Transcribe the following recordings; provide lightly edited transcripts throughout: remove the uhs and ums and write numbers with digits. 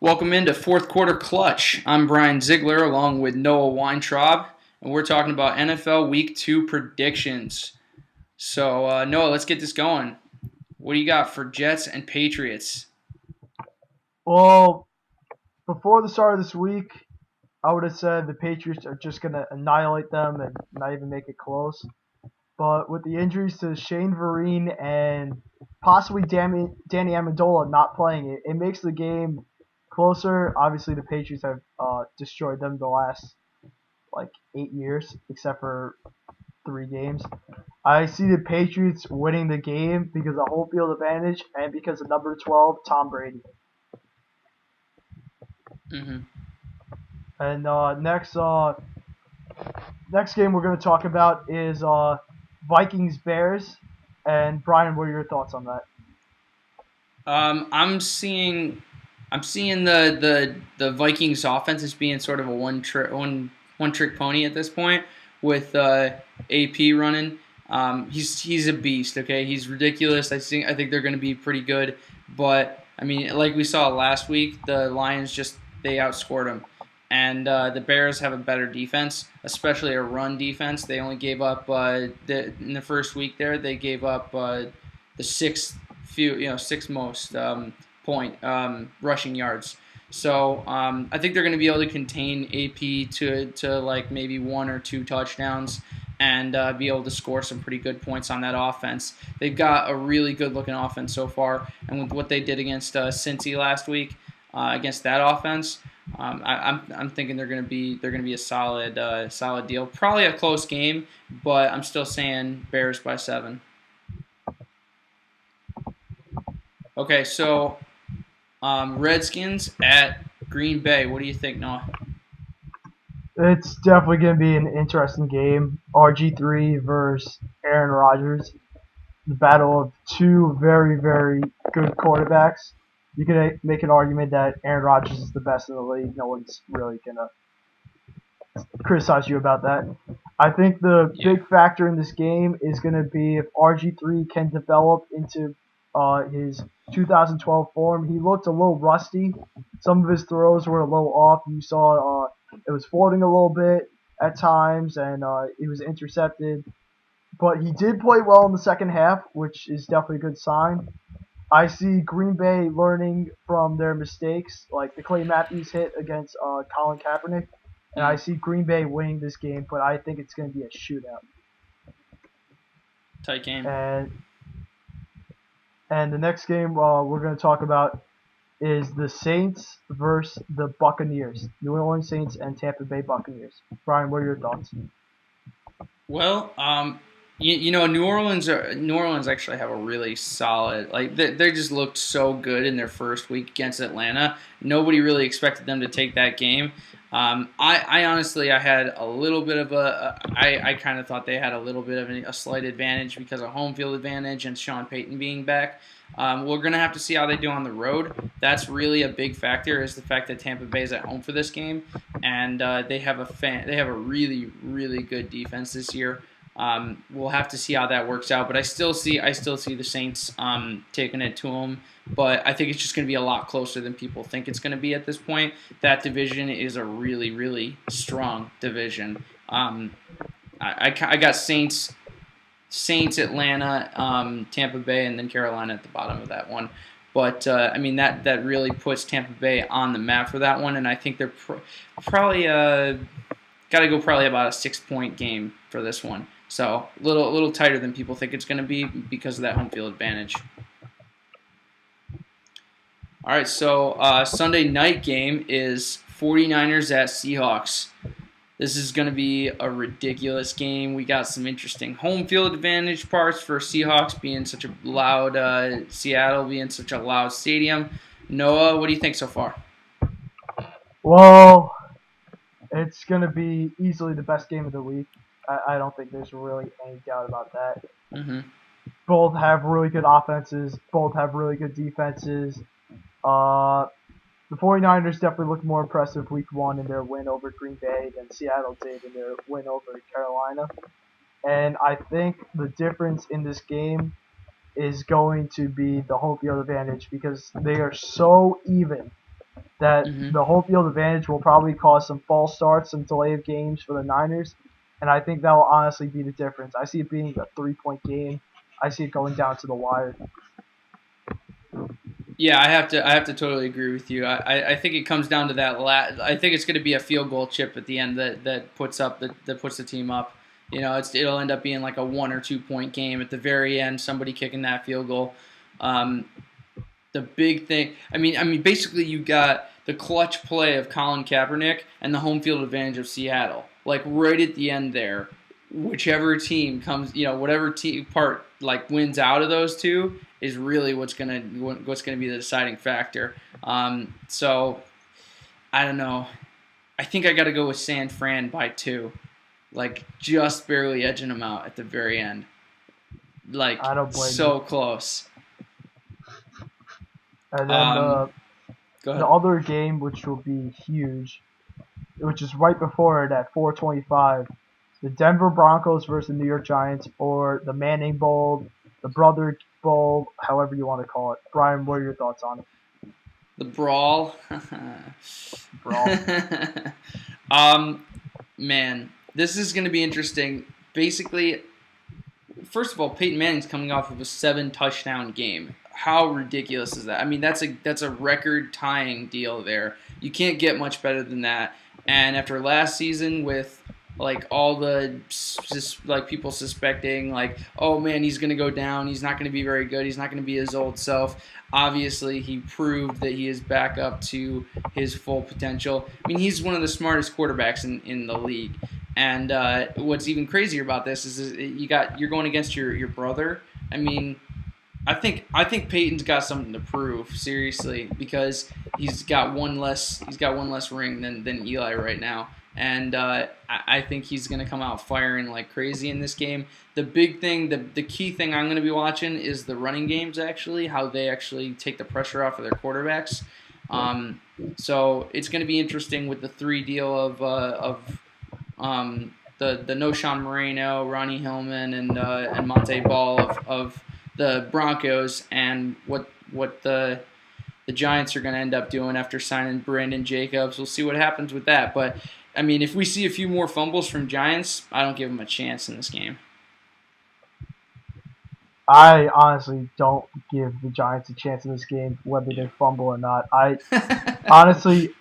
Welcome into fourth quarter clutch. I'm Brian Zeigler along with Noah Weintraub, and we're talking about NFL Week 2 predictions. So, Noah, let's get this going. What do you got for Jets and Patriots? Well, before the start of this week, I would have said the Patriots are just going to annihilate them and not even make it close. But with the injuries to Shane Vereen and possibly Danny Amendola not playing, it makes the game closer. Obviously, the Patriots have destroyed them the last 8 years, except for 3 games. I see the Patriots winning the game because of home field advantage and because of number 12, Tom Brady. Mm-hmm. And next game we're going to talk about is Vikings Bears. And Brian, what are your thoughts on that? I'm seeing the Vikings offense as being sort of a one trick pony at this point with AP running. He's a beast. Okay, he's ridiculous. I think they're going to be pretty good. But I mean, like we saw last week, the Lions they outscored them, and the Bears have a better defense, especially a run defense. They only gave up in the first week there. They gave up the sixth most point rushing yards. So I think they're going to be able to contain AP to like maybe one or two touchdowns and be able to score some pretty good points on that offense. They've got a really good looking offense so far, and with what they did against Cincy last week against that offense, I'm thinking they're going to be a solid deal. Probably a close game, but I'm still saying Bears by 7. Okay, so Redskins at Green Bay. What do you think, Noah? It's definitely going to be an interesting game. RG3 versus Aaron Rodgers. The battle of two very, very good quarterbacks. You could make an argument that Aaron Rodgers is the best in the league. No one's really going to criticize you about that. I think the big factor in this game is going to be if RG3 can develop into his 2012 form. He looked a little rusty. Some of his throws were a little off. You saw it was floating a little bit at times, and he was intercepted. But he did play well in the second half, which is definitely a good sign. I see Green Bay learning from their mistakes, like the Clay Matthews hit against Colin Kaepernick. And I see Green Bay winning this game, but I think it's going to be a shootout. Tight game. And the next game we're going to talk about is the Saints versus the Buccaneers. New Orleans Saints and Tampa Bay Buccaneers. Brian, what are your thoughts? Well, New Orleans actually have a really solid, like they just looked so good in their first week against Atlanta. Nobody really expected them to take that game. I honestly had a little bit of I kind of thought they had a little bit of a slight advantage because of home field advantage and Sean Payton being back. We're going to have to see how they do on the road. That's really a big factor, is the fact that Tampa Bay is at home for this game, and they have a really, really good defense this year. We'll have to see how that works out, but I still see the Saints taking it to them. But I think it's just going to be a lot closer than people think it's going to be at this point. That division is a really, really strong division. I got Saints, Atlanta, Tampa Bay, and then Carolina at the bottom of that one. But I mean that really puts Tampa Bay on the map for that one, and I think they're probably got to go probably about a 6-point game for this one. So a little tighter than people think it's going to be because of that home field advantage. All right, so Sunday night game is 49ers at Seahawks. This is going to be a ridiculous game. We got some interesting home field advantage parts for Seahawks being such a loud, Seattle being such a loud stadium. Noah, what do you think so far? Well, it's going to be easily the best game of the week. I don't think there's really any doubt about that. Mm-hmm. Both have really good offenses. Both have really good defenses. The 49ers definitely looked more impressive week 1 in their win over Green Bay than Seattle did in their win over Carolina. And I think the difference in this game is going to be the home field advantage because they are so even that Hmm. the home field advantage will probably cause some false starts and delay of games for the Niners, and I think that will honestly be the difference. I see it being a 3-point game. I see it going down to the wire. Yeah, I have to totally agree with you. I think it comes down to that. I think it's going to be a field goal chip at the end that puts the team up. It'll end up being like a 1 or 2 point game at the very end. Somebody kicking that field goal. Um, the big thing. Basically, you got the clutch play of Colin Kaepernick and the home field advantage of Seattle. Like right at the end there, whichever team comes, whatever team part like wins out of those two is really what's gonna be the deciding factor. So I don't know. I think I got to go with San Fran by 2, like just barely edging them out at the very end. Like I don't blame you. so close. And then Go the ahead. other game, which will be huge, which is right before it at 4:25, the Denver Broncos versus the New York Giants, or the Manning Bowl, the Brother Bowl, however you want to call it. Brian, what are your thoughts on it? The brawl. Brawl. Man, this is going to be interesting. Basically, first of all, Peyton Manning's coming off of a 7-touchdown game. How ridiculous is that? That's a record-tying deal there. You can't get much better than that. And after last season, with like all the like people suspecting like, oh man, he's gonna go down. He's not gonna be very good. He's not gonna be his old self. Obviously, he proved that he is back up to his full potential. He's one of the smartest quarterbacks in the league. And what's even crazier about this is you're going against your brother. I think Peyton's got something to prove, seriously, because he's got one less ring than Eli right now, and I think he's going to come out firing like crazy in this game. The big thing, the key thing I'm going to be watching is the running games, actually, how they actually take the pressure off of their quarterbacks. So it's going to be interesting with the 3 deal of the Noshawn Moreno, Ronnie Hillman, and Monte Ball of the Broncos, and what the Giants are going to end up doing after signing Brandon Jacobs. We'll see what happens with that. But if we see a few more fumbles from Giants, I don't give them a chance in this game. I honestly don't give the Giants a chance in this game, whether they fumble or not. Honestly,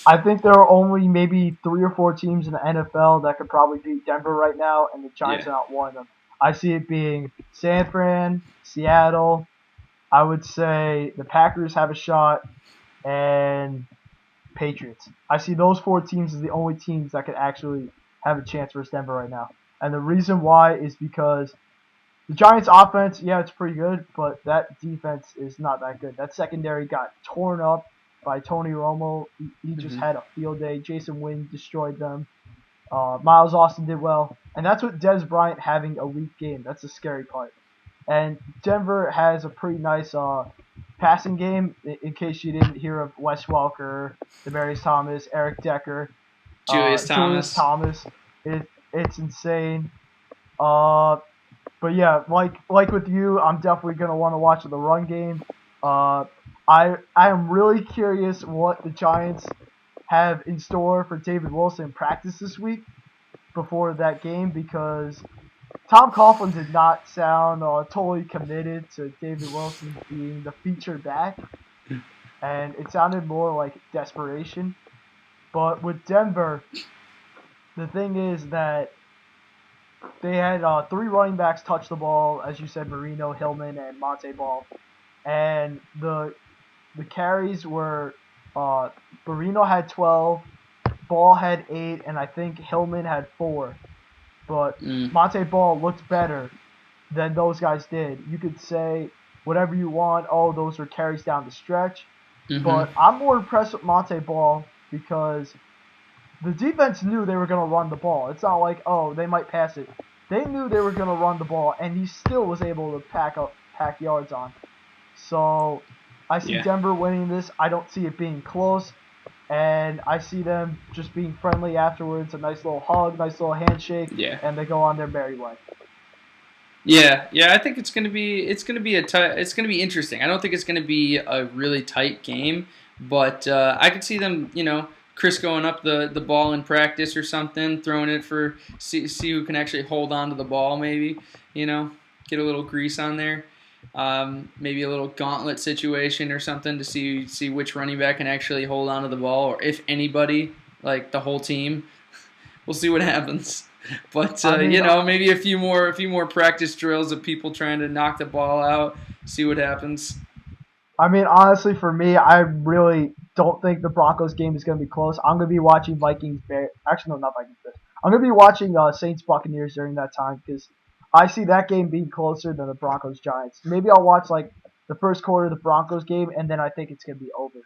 I think there are only maybe 3 or 4 teams in the NFL that could probably beat Denver right now, and the Giants are not one of them. I see it being San Fran, Seattle. I would say the Packers have a shot, and Patriots. I see those 4 teams as the only teams that could actually have a chance versus Denver right now. And the reason why is because the Giants' offense, yeah, it's pretty good, but that defense is not that good. That secondary got torn up by Tony Romo. He just had a field day. Jason Wynn destroyed them. Miles Austin did well. And that's what Dez Bryant having a weak game. That's the scary part. And Denver has a pretty nice passing game, in case you didn't hear of Wes Welker, Demaryius Thomas, Eric Decker, Julius Thomas. It's insane. But yeah, like with you, I'm definitely going to want to watch the run game. I am really curious what the Giants have in store for David Wilson in practice this week before that game, because Tom Coughlin did not sound totally committed to David Wilson being the featured back, and it sounded more like desperation. But with Denver, the thing is that they had 3 running backs touch the ball, as you said, Marino, Hillman, and Monte Ball. And the carries were Marino had 12, Ball had 8, and I think Hillman had 4. But Monte Ball looked better than those guys did. You could say whatever you want, oh, those were carries down the stretch. But I'm more impressed with Monte Ball because the defense knew they were going to run the ball. It's not like, oh, they might pass it. They knew they were going to run the ball, and he still was able to pack yards on. So I see Denver winning this. I don't see it being close. And I see them just being friendly afterwards, a nice little hug, nice little handshake, and they go on their merry way. Yeah, I think it's gonna be interesting. I don't think it's gonna be a really tight game, But I could see them, Chris going up the ball in practice or something, throwing it for see who can actually hold on to the ball, maybe, get a little grease on there. Maybe a little gauntlet situation or something to see which running back can actually hold on to the ball, or if anybody, like the whole team. We'll see what happens. But maybe a few more practice drills of people trying to knock the ball out. See what happens. I mean, honestly, for me, I really don't think the Broncos game is going to be close. I'm going to be watching Vikings Bears. Actually, no, not Vikings Bears. I'm going to be watching Saints Buccaneers during that time because I see that game being closer than the Broncos Giants. Maybe I'll watch like the first quarter of the Broncos game, and then I think it's going to be over.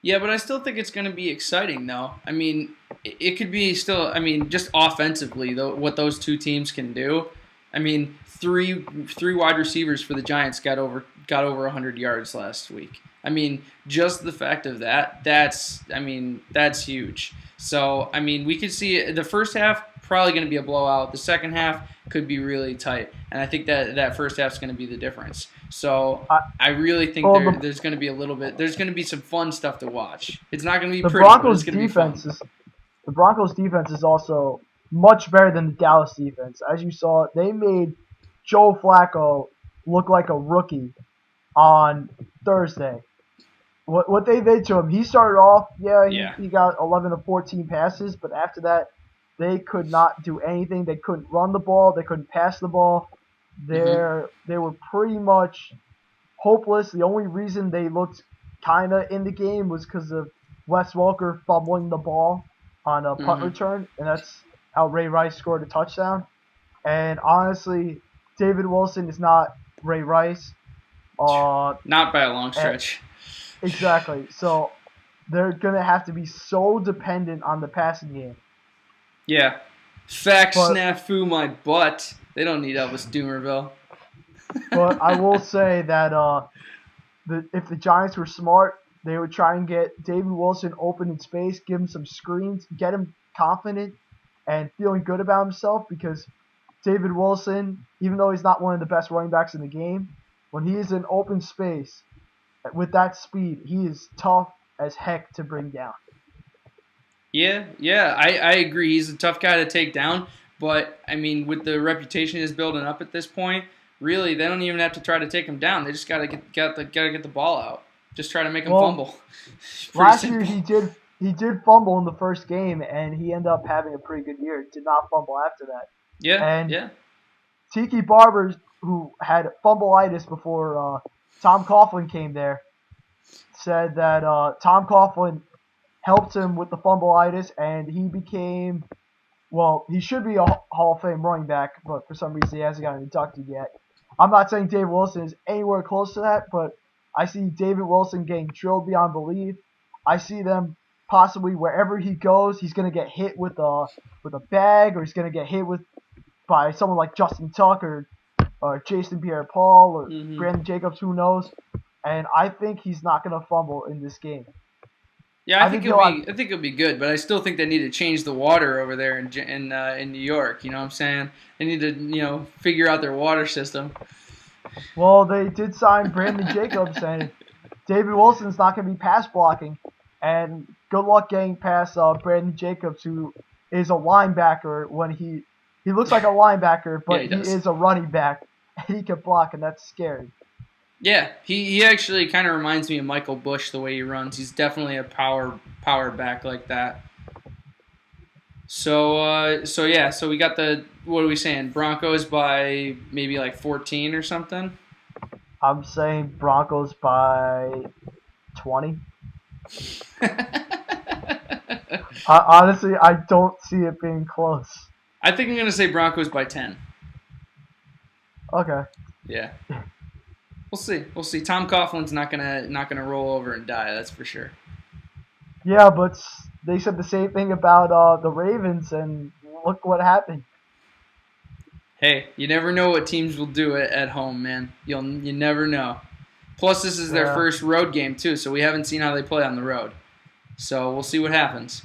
Yeah, but I still think it's going to be exciting, though. I mean, it could be still. I mean, just offensively, though, what those two teams can do. I mean, three wide receivers for the Giants got over 100 yards last week. I mean, just the fact of that's huge. So, I mean, we could see the first half probably going to be a blowout. The second half could be really tight, and I think that first half is going to be the difference. So, I really think there's going to be there's going to be some fun stuff to watch. It's not going to be pretty, but it's going to be fun. The Broncos defense is also much better than the Dallas defense. As you saw, they made Joe Flacco look like a rookie on Thursday. What they did to him, he started off, he got 11 of 14 passes, but after that, they could not do anything. They couldn't run the ball. They couldn't pass the ball. They were pretty much hopeless. The only reason they looked kind of in the game was because of Wes Welker fumbling the ball on a punt return, and that's how Ray Rice scored a touchdown. And honestly, David Wilson is not Ray Rice. Not by a long stretch. Exactly. So they're going to have to be so dependent on the passing game. Yeah. Snafu my butt. They don't need Elvis Doomerville. But I will say that if the Giants were smart, they would try and get David Wilson open in space, give him some screens, get him confident and feeling good about himself, because David Wilson, even though he's not one of the best running backs in the game, when he is in open space with that speed, he is tough as heck to bring down. Yeah, I agree. He's a tough guy to take down, but, I mean, with the reputation he's building up at this point, really, they don't even have to try to take him down. They just got to get the ball out. Just try to make him fumble. Last year he did fumble in the first game, and he ended up having a pretty good year. Did not fumble after that. Yeah. Tiki Barber, who had fumbleitis before Tom Coughlin came there, said that Tom Coughlin helped him with the fumbleitis, and he became, he should be a Hall of Fame running back, but for some reason he hasn't gotten inducted yet. I'm not saying David Wilson is anywhere close to that, but I see David Wilson getting drilled beyond belief. I see them possibly wherever he goes, he's going to get hit with a bag, or he's going to get hit by someone like Justin Tucker or Jason Pierre-Paul or Brandon Jacobs, who knows. And I think he's not going to fumble in this game. Yeah, I think it'll be good, but I still think they need to change the water over there in New York. You know what I'm saying? They need to figure out their water system. Well, they did sign Brandon Jacobs, and David Wilson's not going to be pass blocking. And good luck getting past Brandon Jacobs, who is a linebacker. When he looks like a linebacker, but he is a running back, and he can block, and that's scary. Yeah, he actually kind of reminds me of Michael Bush, the way he runs. He's definitely a power back like that. So we got what are we saying? Broncos by maybe like 14 or something? I'm saying Broncos by 20. Honestly, I don't see it being close. I think I'm going to say Broncos by 10. Okay. Yeah. We'll see. Tom Coughlin's not gonna roll over and die. That's for sure. Yeah, but they said the same thing about the Ravens, and look what happened. Hey, you never know what teams will do at home, man. You never know. Plus, this is their first road game too, so we haven't seen how they play on the road. So we'll see what happens.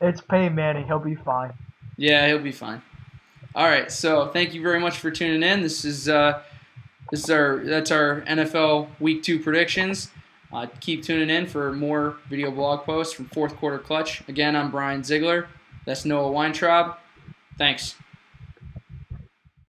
It's Peyton Manning. He'll be fine. Yeah, he'll be fine. All right. So thank you very much for tuning in. That's our NFL Week 2 predictions. Keep tuning in for more video blog posts from Fourth Quarter Clutch. Again, I'm Brian Zeigler. That's Noah Weintraub. Thanks.